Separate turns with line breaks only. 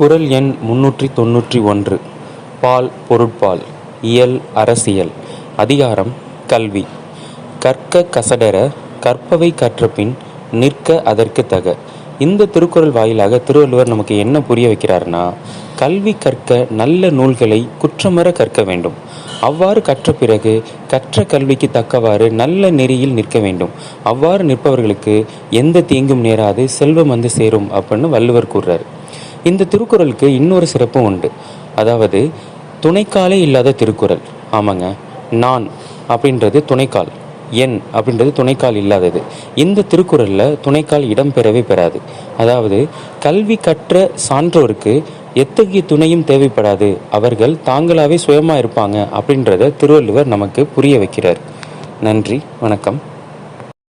குறள் எண் 391. பால் பொருட்பால். இயல் அரசியல். அதிகாரம் கல்வி. கற்க கசடர கற்பவை கற்றபின் நிற்க அதற்கு தக. இந்த திருக்குறள் வாயிலாக திருவள்ளுவர் நமக்கு என்ன புரிய வைக்கிறார்னா, கல்வி கற்க நல்ல நூல்களை குற்றமற கற்க வேண்டும். அவ்வாறு கற்ற பிறகு கற்ற கல்விக்கு தக்கவாறு நல்ல நெறியில் நிற்க வேண்டும். அவ்வாறு நிற்பவர்களுக்கு எந்த தீங்கும் நேராது, செல்வம் வந்து சேரும் அப்படின்னு வள்ளுவர் கூறுறார். இந்த திருக்குறளுக்கு இன்னொரு சிறப்பும் உண்டு. அதாவது துணைக்காலே இல்லாத திருக்குறள். ஆமாங்க, நான் அப்படின்றது துணைக்கால், என் அப்படின்றது துணைக்கால் இல்லாதது. இந்த திருக்குறளில் துணைக்கால் இடம் பெறவே பெறாது. அதாவது கல்வி கற்ற சான்றோருக்கு எத்தகைய துணையும் தேவைப்படாது, அவர்கள் தாங்களாகவே சுயமாக இருப்பாங்க அப்படின்றத திருவள்ளுவர் நமக்கு புரிய வைக்கிறார். நன்றி, வணக்கம்.